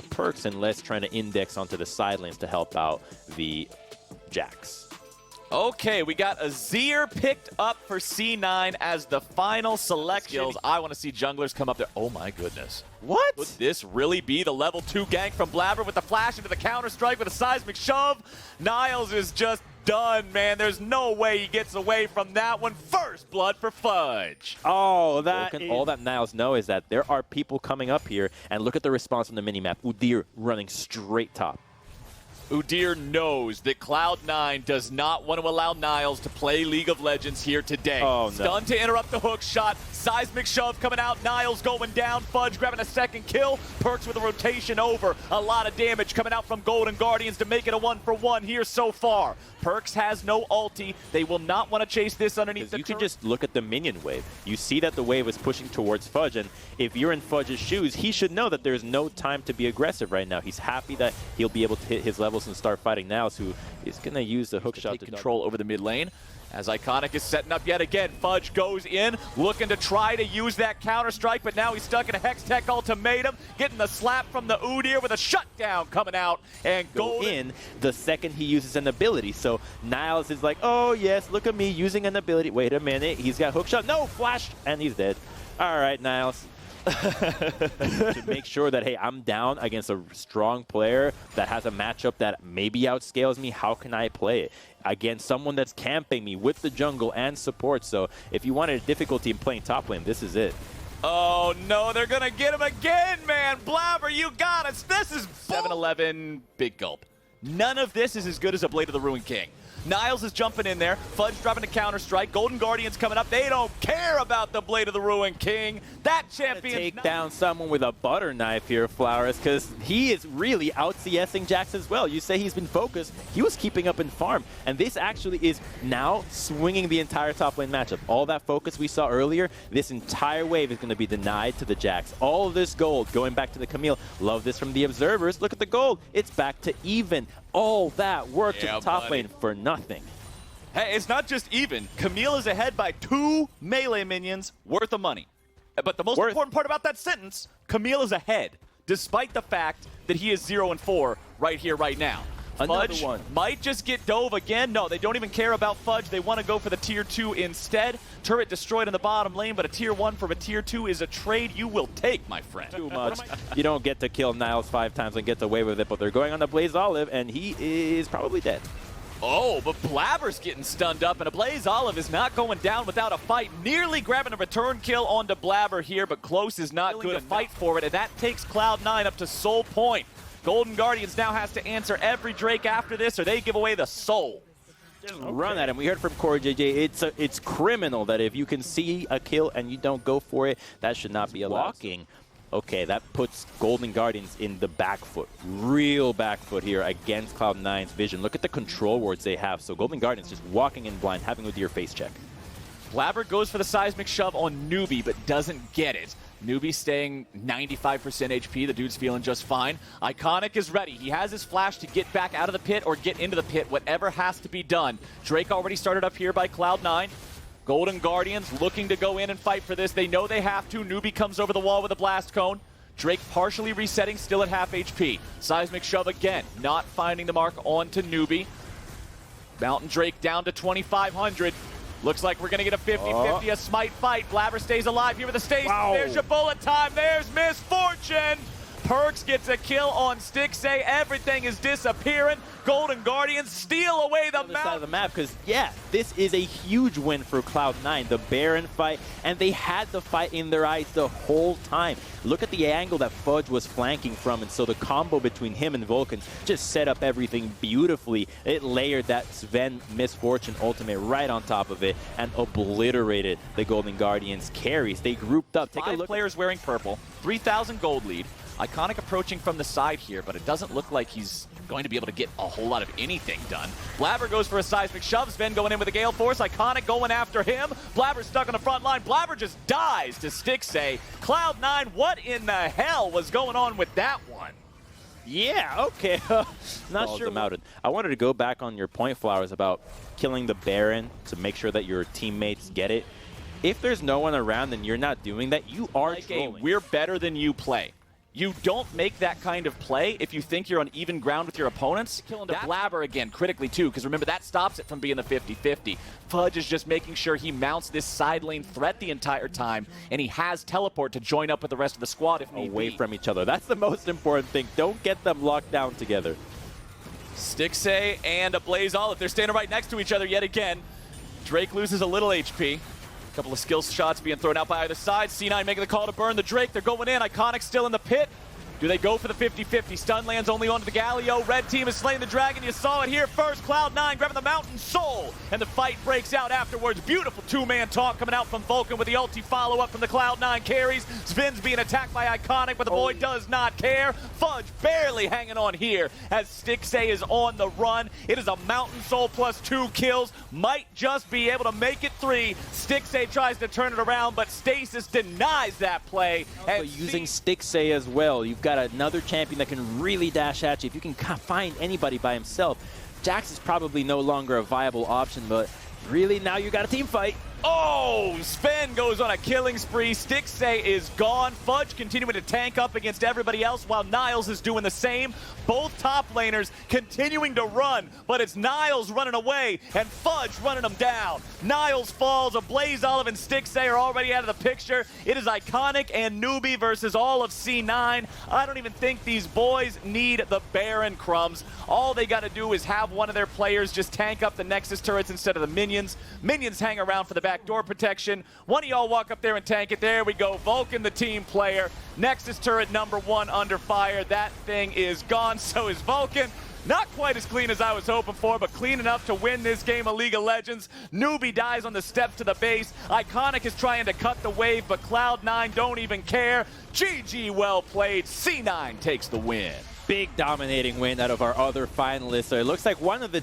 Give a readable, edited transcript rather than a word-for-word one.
for Perks and less trying to index onto the side lanes to help out the Jax. Okay, we got Azir picked up for C9 as the final selection. I want to see junglers come up there. Oh my goodness. What? Could this really be the level 2 gank from Blabber with the flash into the counter-strike with a seismic shove? Niles is just done, man. There's no way he gets away from that one. First blood for Fudge. Oh, all that Niles know is that there are people coming up here, and look at the response on the minimap. Udyr running straight top. Udyr knows that Cloud9 does not want to allow Niles to play League of Legends here today. Oh, no. Stun to interrupt the hook shot. Seismic shove coming out. Niles going down. Fudge grabbing a second kill. Perks with a rotation over. A lot of damage coming out from Golden Guardians to make it a 1-for-1 here so far. Perks has no ulti. They will not want to chase this underneath the You can just look at the minion wave. You see that the wave is pushing towards Fudge, and if you're in Fudge's shoes, he should know that there's no time to be aggressive right now. He's happy that he'll be able to hit his levels and start fighting Niles, who is going to use the hook shot to control over the mid lane. As Iconic is setting up yet again, Fudge goes in, looking to try to use that counter-strike, but now he's stuck in a Hex Tech ultimatum, getting the slap from the Udyr with a shutdown coming out, and go in the second he uses an ability. So Niles is like, oh yes, look at me using an ability. Wait a minute, he's got hook shot. No, flash, and he's dead. All right, Niles. To make sure that, hey, I'm down against a strong player that has a matchup that maybe outscales me. How can I play it? Against someone that's camping me with the jungle and support. So if you wanted a difficulty in playing top lane, this is it. Oh no, they're gonna get him again, man. Blabber, you got us. This is 7-11 big gulp. None of this is as good as a Blade of the Ruined King. Niles is jumping in there. Fudge dropping a counter-strike. Golden Guardians coming up. They don't care about the Blade of the Ruined King. That champion take down someone with a butter knife here, Flowers, because he is really out-CSing Jax as well. You say he's been focused. He was keeping up in farm, and this actually is now swinging the entire top lane matchup. All that focus we saw earlier, this entire wave is going to be denied to the Jax. All of this gold going back to the Camille. Love this from the observers. Look at the gold. It's back to even. All that work to the top lane for nothing. Hey, it's not just even. Camille is ahead by 2 melee minions worth of money. But the most important part about that sentence, Camille is ahead, despite the fact that he is 0-4 right here, right now. Fudge might just get dove again. No, they don't even care about Fudge. They want to go for the tier 2 instead. Turret destroyed in the bottom lane, but a tier 1 from a tier 2 is a trade you will take, my friend. Too much. You don't get to kill Niles 5 times and get away with it, but they're going on the Blaze Olive, and he is probably dead. Oh, but Blabber's getting stunned up, and a Blaze Olive is not going down without a fight. Nearly grabbing a return kill onto Blabber here, but Close is not going to fight for it, and that takes Cloud9 up to soul point. Golden Guardians now has to answer every Drake after this, or they give away the soul. Just run at him. We heard from Corey JJ. It's criminal that if you can see a kill and you don't go for it, that should not be allowed. Walking. Okay, that puts Golden Guardians in the back foot. Real back foot here against Cloud9's vision. Look at the control wards they have. So Golden Guardians just walking in blind, having with your face check. Blabber goes for the seismic shove on Newbie, but doesn't get it. Newbie staying 95% HP. The dude's feeling just fine. Iconic is ready. He has his flash to get back out of the pit or get into the pit. Whatever has to be done. Drake already started up here by Cloud9. Golden Guardians looking to go in and fight for this. They know they have to. Newbie comes over the wall with a blast cone. Drake partially resetting, still at half HP. Seismic shove again, not finding the mark onto Newbie. Mountain Drake down to 2,500. Looks like we're going to get a 50-50, a smite fight. Blabber stays alive here with a Stacy. Wow. There's your bullet time. There's Misfortune. Perks gets a kill on Stixxay. Everything is disappearing. Golden Guardians steal away the map. Side of the map, because yeah, this is a huge win for Cloud9. The Baron fight, and they had the fight in their eyes the whole time. Look at the angle that Fudge was flanking from, and so the combo between him and Vulcan just set up everything beautifully. It layered that Sven Misfortune ultimate right on top of it and obliterated the Golden Guardians carries. They grouped up. Take a look. 5 players wearing purple, 3,000 gold lead. Iconic approaching from the side here, but it doesn't look like he's going to be able to get a whole lot of anything done. Blabber goes for a seismic shove. Sven going in with a Gale Force. Iconic going after him. Blabber stuck on the front line. Blabber just dies to Stixxay. Cloud9, what in the hell was going on with that one? Yeah, okay. Not sure. I wanted to go back on your point, Flowers, about killing the Baron to make sure that your teammates get it. If there's no one around and you're not doing that, you are like trolling. We're better than you play. You don't make that kind of play if you think you're on even ground with your opponents. Killing the Blabber again, critically too, because remember, that stops it from being the 50-50. Fudge is just making sure he mounts this side lane threat the entire time, and he has teleport to join up with the rest of the squad if need Away be. from each other. That's the most important thing. Don't get them locked down together. Stixxay and a Blaze Olive, they're standing right next to each other yet again. Drake loses a little HP. A couple of skill shots being thrown out by either side. C9 making the call to burn the Drake. They're going in. Iconic still in the pit. Do they go for the 50-50? Stun lands only onto the Galio. Red team is slaying the dragon. You saw it here first. Cloud9 grabbing the Mountain Soul. And the fight breaks out afterwards. Beautiful two-man talk coming out from Vulcan with the ulti follow-up from the Cloud9 carries. Sven's being attacked by Iconic, but the boy does not care. Fudge barely hanging on here as Stixxay is on the run. It is a Mountain Soul plus 2 kills. Might just be able to make it 3. Stixxay tries to turn it around, but Stasis denies that play. Also using Stixxay as well. You've got another champion that can really dash at you. If you can find anybody by himself, Jax is probably no longer a viable option, but really now you got a team fight. Oh, Sven goes on a killing spree. Stixxay is gone. Fudge continuing to tank up against everybody else while Niles is doing the same. Both top laners continuing to run, but it's Niles running away and Fudge running them down. Niles falls, a Blaze Olive and Stixxay are already out of the picture. It is Iconic and Newbie versus all of C9. I don't even think these boys need the Baron crumbs. All they got to do is have one of their players just tank up the Nexus turrets instead of the minions. Minions hang around for the backdoor protection. One of y'all walk up there and tank it. There we go. Vulcan, the team player. Nexus turret number 1 under fire. That thing is gone. So is Vulcan. Not quite as clean as I was hoping for, but clean enough to win this game of League of Legends. Newbie dies on the steps to the base. Iconic is trying to cut the wave, but Cloud9 don't even care. GG, well played. C9 takes the win. Big dominating win out of our other finalists. So it looks like one of the